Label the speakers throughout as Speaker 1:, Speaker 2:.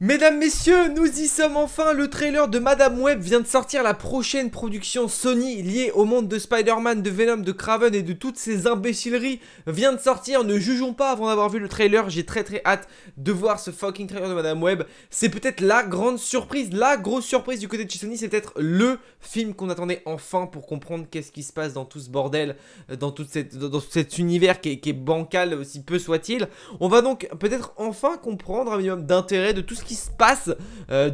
Speaker 1: Mesdames, messieurs, nous y sommes enfin. Le trailer de Madame Web vient de sortir. La prochaine production Sony liée au monde de Spider-Man, de Venom, de Kraven et de toutes ces imbécileries vient de sortir. Ne jugeons pas avant d'avoir vu le trailer. J'ai très hâte de voir ce fucking trailer de Madame Web. C'est peut-être la grande surprise, la grosse surprise du côté de chez Sony. C'est peut-être le film qu'on attendait enfin pour comprendre qu'est-ce qui se passe dans tout ce bordel, dans tout cet univers qui est bancal, aussi peu soit-il. On va donc peut-être enfin comprendre un minimum d'intérêt de tout ce qui se passe,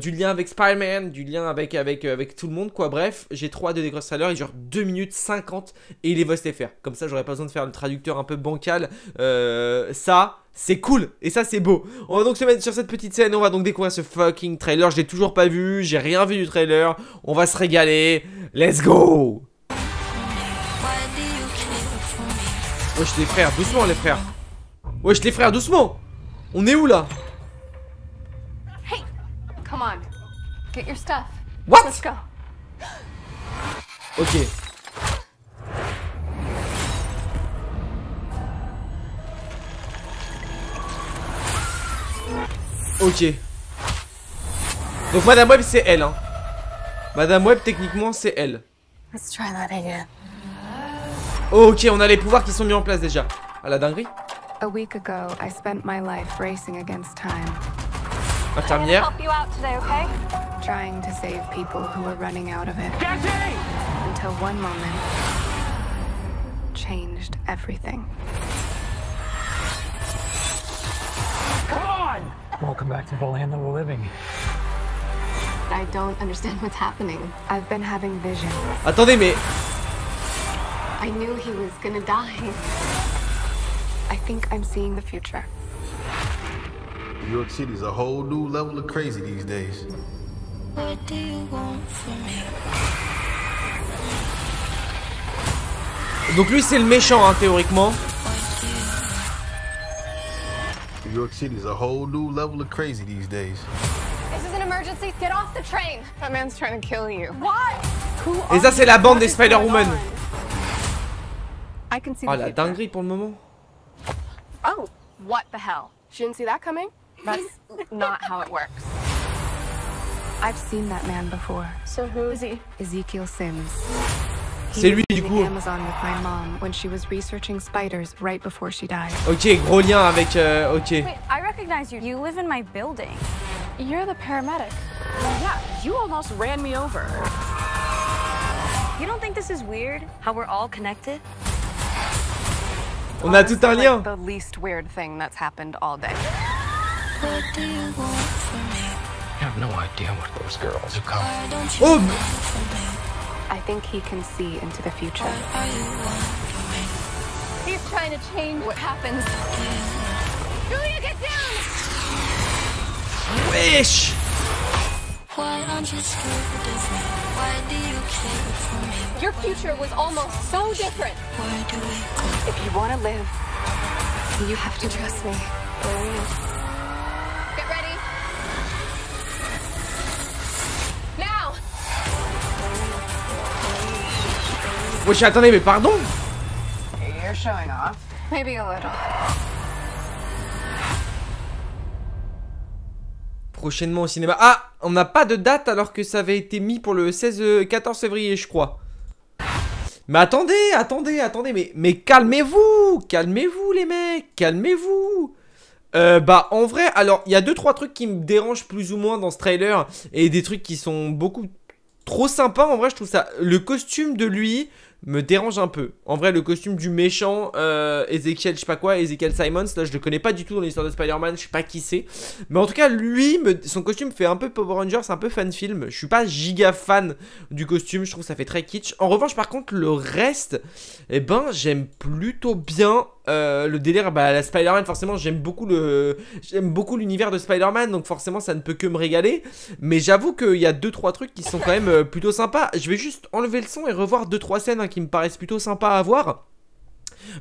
Speaker 1: du lien avec Spider-Man, du lien avec tout le monde, quoi. Bref, j'ai trop hâte de découvrir ce trailer. Il dure 2 minutes 50 et il est voice FR. Comme ça, j'aurais pas besoin de faire le traducteur un peu bancal. Ça, c'est cool et ça, c'est beau. On va donc se mettre sur cette petite scène. On va donc découvrir ce fucking trailer. Je l'ai toujours pas vu, j'ai rien vu du trailer. On va se régaler. Let's go. Wesh les frères, doucement les frères. Wesh les frères, doucement. On est où là?
Speaker 2: Come on, get your stuff.
Speaker 1: What?
Speaker 2: Let's go.
Speaker 1: Ok. Ok. Donc Madame Web c'est elle hein. Madame Web techniquement c'est elle.
Speaker 2: Let's try that again.
Speaker 1: Ok, on a les pouvoirs qui sont mis en place déjà. Ah la dinguerie.
Speaker 2: A week ago, I spent my life racing against time.
Speaker 1: Infirmière.
Speaker 3: Help you out today, okay?
Speaker 2: Trying to save people who were running out of it. Until one moment changed everything.
Speaker 4: Welcome back to the land of the living.
Speaker 2: I don't understand what's happening. I've been having visions.
Speaker 1: Attendez mais...
Speaker 2: I knew he was gonna die. I think I'm seeing the future.
Speaker 5: New York City's a whole new level of crazy these days.
Speaker 3: What do you want from me?
Speaker 1: Donc lui c'est le méchant hein, théoriquement.
Speaker 5: New York City's a whole new level of crazy these days.
Speaker 3: This is an emergency. Get off the train.
Speaker 2: That man's trying to kill you.
Speaker 3: What?
Speaker 1: Et ça c'est la bande des Spider-Woman.
Speaker 2: I can see
Speaker 1: Oh
Speaker 2: the
Speaker 1: la
Speaker 2: future.
Speaker 1: dinguerie pour le moment.
Speaker 2: Oh, what the hell? She didn't see that coming? That's not how it works. I've seen that man before. So who is he? Ezekiel Sims.
Speaker 1: C'est lui du
Speaker 2: He
Speaker 1: coup.
Speaker 2: was on Amazon with my mom when she was researching spiders right before she died.
Speaker 1: Ok, gros lien avec... ok.
Speaker 3: Wait, I recognize you. You live in my building. You're the paramedic.
Speaker 6: Yeah, you almost ran me over.
Speaker 3: You don't think this is weird? How we're all connected?
Speaker 1: On a tout un lien.
Speaker 2: Like the least weird thing that's happened all day.
Speaker 3: What do you want from me?
Speaker 4: I have no idea what those girls have come.
Speaker 3: Why don't
Speaker 1: Oh.
Speaker 3: run from me?
Speaker 2: I think he can see into the future.
Speaker 3: What are you want from me? He's trying to change what happens. Julia, get down!
Speaker 1: Wesh.
Speaker 3: Why aren't you scared of me? Why do you care for me? Your future was almost so different. Where do we go?
Speaker 2: If you want to live, you have to trust me.
Speaker 3: Get ready. Now!
Speaker 1: Wesh attendez mais pardon.
Speaker 2: You're showing off. Maybe a little.
Speaker 1: Prochainement au cinéma. Ah, on n'a pas de date alors que ça avait été mis pour le 14 février je crois. Mais attendez, mais calmez-vous les mecs, calmez-vous. Bah en vrai, alors il y a 2-3 trucs qui me dérangent plus ou moins dans ce trailer et des trucs qui sont beaucoup trop sympas. En vrai je trouve ça, le costume de lui me dérange un peu. En vrai le costume du méchant Ezekiel je sais pas quoi, Ezekiel Simons, là je le connais pas du tout dans l'histoire de Spider-Man, je sais pas qui c'est. Mais en tout cas lui, son costume fait un peu Power Rangers, un peu fan film. Je suis pas giga fan du costume, je trouve que ça fait très kitsch. En revanche par contre le reste, eh ben j'aime plutôt bien le délire, bah la Spider-Man forcément j'aime beaucoup l'univers de Spider-Man, donc forcément ça ne peut que me régaler. Mais j'avoue qu'il y a 2-3 trucs qui sont quand même plutôt sympas. Je vais juste enlever le son et revoir 2-3 scènes qui me paraissent plutôt sympas à voir.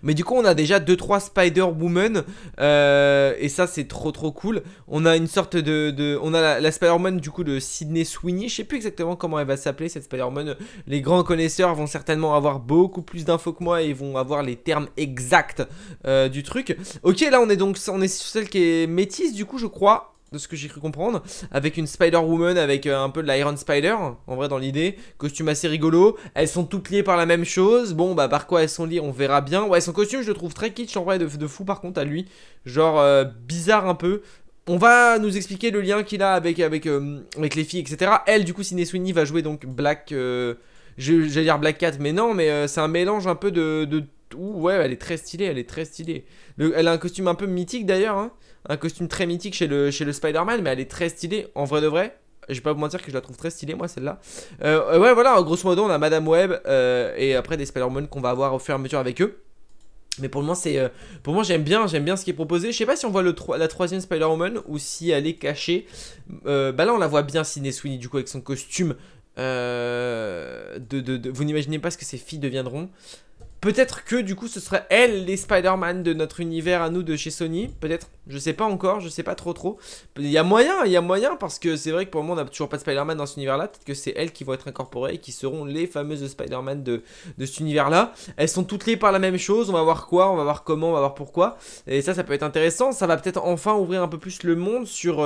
Speaker 1: Mais du coup on a déjà 2-3 Spider-Woman et ça c'est trop cool. On a une sorte on a la Spider-Man du coup de Sydney Sweeney. Je sais plus exactement comment elle va s'appeler cette Spider-Man. Les grands connaisseurs vont certainement avoir beaucoup plus d'infos que moi et vont avoir les termes exacts du truc. Ok, là on est sur celle qui est métisse du coup je crois. de ce que j'ai cru comprendre, avec une Spider-Woman, avec un peu de l'Iron Spider, en vrai dans l'idée, costume assez rigolo, elles sont toutes liées par la même chose, bon bah par quoi elles sont liées on verra bien, ouais son costume je le trouve très kitsch en vrai de fou par contre à lui, genre bizarre un peu. On va nous expliquer le lien qu'il a avec les filles etc, elle du coup Sydney Sweeney va jouer donc Black, j'allais dire Black Cat mais non mais c'est un mélange un peu de ouh, ouais elle est très stylée, elle est très stylée, elle a un costume un peu mythique d'ailleurs hein. Un costume très mythique chez le Spider-Man, mais elle est très stylée, en vrai de vrai. Je vais pas vous mentir que je la trouve très stylée, moi, celle-là. Ouais, voilà, grosso modo, on a Madame Web et après des Spider-Man qu'on va avoir au fur et à mesure avec eux. Mais pour le moment, pour moi, j'aime bien ce qui est proposé. Je sais pas si on voit la troisième Spider-Woman ou si elle est cachée. Bah là, on la voit bien, Sydney Sweeney, du coup, avec son costume. Vous n'imaginez pas ce que ces filles deviendront. Peut-être que du coup ce serait elle les Spider-Man de notre univers à nous de chez Sony. Peut-être, je sais pas encore, je sais pas trop. Il y a moyen parce que c'est vrai que pour le moment on n'a toujours pas de Spider-Man dans cet univers là. Peut-être que c'est elles qui vont être incorporées et qui seront les fameuses Spider-Man de cet univers là. Elles sont toutes liées par la même chose, on va voir quoi, on va voir comment, on va voir pourquoi. Et ça peut être intéressant, ça va peut-être enfin ouvrir un peu plus le monde sur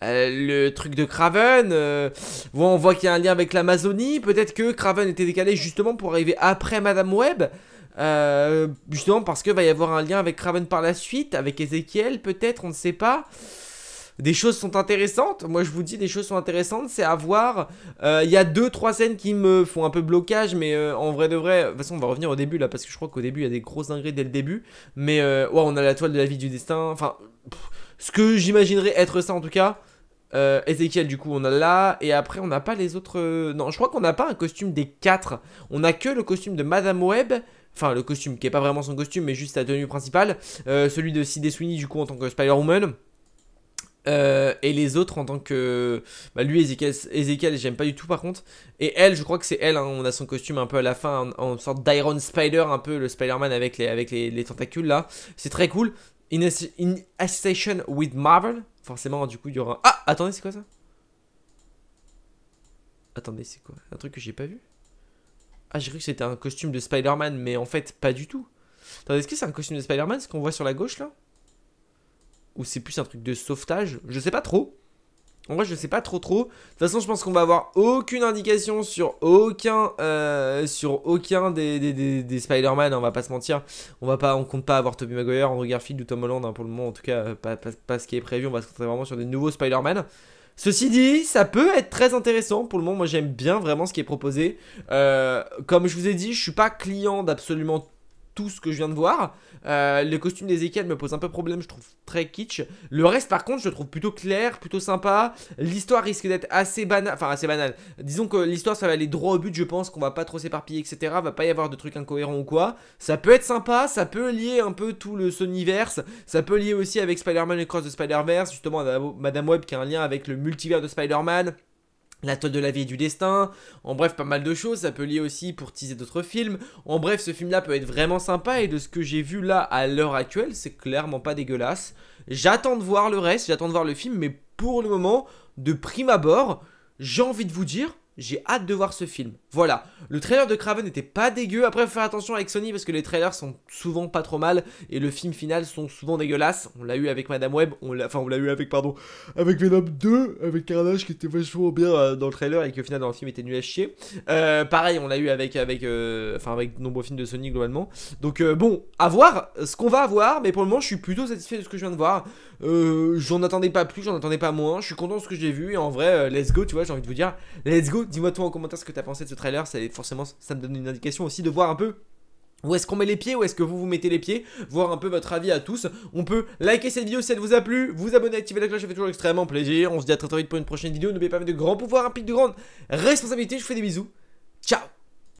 Speaker 1: le truc de Kraven, on voit qu'il y a un lien avec l'Amazonie. Peut-être que Kraven était décalé justement pour arriver après Madame Web, justement parce que va y avoir un lien avec Kraven par la suite, avec Ezekiel peut-être, on ne sait pas. Des choses sont intéressantes, moi je vous dis des choses sont intéressantes, c'est à voir. Il y a 2-3 scènes qui me font un peu blocage, mais en vrai de vrai, de toute façon on va revenir au début là, parce que je crois qu'au début il y a des grosses dingueries dès le début. Mais ouais, on a la toile de la vie du destin, enfin ce que j'imaginerais être ça en tout cas. Ezekiel du coup on a là. Et après on n'a pas les autres non je crois qu'on n'a pas un costume des 4. On a que le costume de Madame Web. Enfin le costume qui est pas vraiment son costume mais juste sa tenue principale, celui de Sydney Sweeney du coup en tant que Spider-Woman. Et les autres en tant que bah lui Ezekiel j'aime pas du tout par contre. Et elle je crois que c'est elle hein, on a son costume un peu à la fin en sorte d'Iron Spider, un peu le Spider-Man avec les tentacules là. C'est très cool. In association with Marvel. Forcément du coup il y aura... Ah attendez c'est quoi ça? Attendez c'est quoi? Un truc que j'ai pas vu? Ah j'ai cru que c'était un costume de Spider-Man mais en fait pas du tout. Attendez est-ce que c'est un costume de Spider-Man ce qu'on voit sur la gauche là? Ou c'est plus un truc de sauvetage? Je sais pas trop. En vrai je sais pas trop. De toute façon je pense qu'on va avoir aucune indication sur aucun des Spider-Man, on va pas se mentir. On compte pas avoir Tobey Maguire, Andrew Garfield ou Tom Holland hein, pour le moment en tout cas pas ce qui est prévu. On va se concentrer vraiment sur des nouveaux Spider-Man. Ceci dit, ça peut être très intéressant pour le moment. Moi j'aime bien vraiment ce qui est proposé. Comme je vous ai dit, je suis pas client d'absolument tout ce que je viens de voir. Le costume d'Ezekiel me pose un peu problème, je trouve très kitsch. Le reste par contre je le trouve plutôt clair, plutôt sympa. L'histoire risque d'être assez banale, enfin assez banale. Disons que l'histoire ça va aller droit au but, je pense qu'on va pas trop s'éparpiller etc. Va pas y avoir de trucs incohérents ou quoi. Ça peut être sympa, ça peut lier un peu tout le Sonyverse. Ça peut lier aussi avec Spider-Man Across the Spider-Verse. Justement Madame Web qui a un lien avec le multivers de Spider-Man. La toile de la vie et du destin, en bref pas mal de choses, ça peut lier aussi pour teaser d'autres films. En bref ce film là peut être vraiment sympa et de ce que j'ai vu là à l'heure actuelle c'est clairement pas dégueulasse. J'attends de voir le reste, j'attends de voir le film mais pour le moment de prime abord j'ai envie de vous dire j'ai hâte de voir ce film. Voilà, le trailer de Kraven n'était pas dégueu. Après faut faire attention avec Sony parce que les trailers sont souvent pas trop mal et le film final sont souvent dégueulasses. On l'a eu avec Madame Web, on l'a eu avec avec Venom 2, avec Carnage qui était vachement bien dans le trailer et qui au final dans le film était nul à chier. Pareil on l'a eu avec de nombreux films de Sony globalement. Donc bon, à voir ce qu'on va avoir, mais pour le moment je suis plutôt satisfait de ce que je viens de voir. J'en attendais pas plus, j'en attendais pas moins. Je suis content de ce que j'ai vu et en vrai let's go, tu vois, j'ai envie de vous dire let's go. Dis-moi toi en commentaire ce que t'as pensé de ce trailer, forcément ça me donne une indication aussi de voir un peu où est-ce qu'on met les pieds, où est-ce que vous mettez les pieds, voir un peu votre avis à tous. On peut liker cette vidéo si elle vous a plu, vous abonner, activer la cloche, ça fait toujours extrêmement plaisir. On se dit à très vite pour une prochaine vidéo, n'oubliez pas de grands pouvoirs impliquent de grandes responsabilités, je vous fais des bisous, ciao.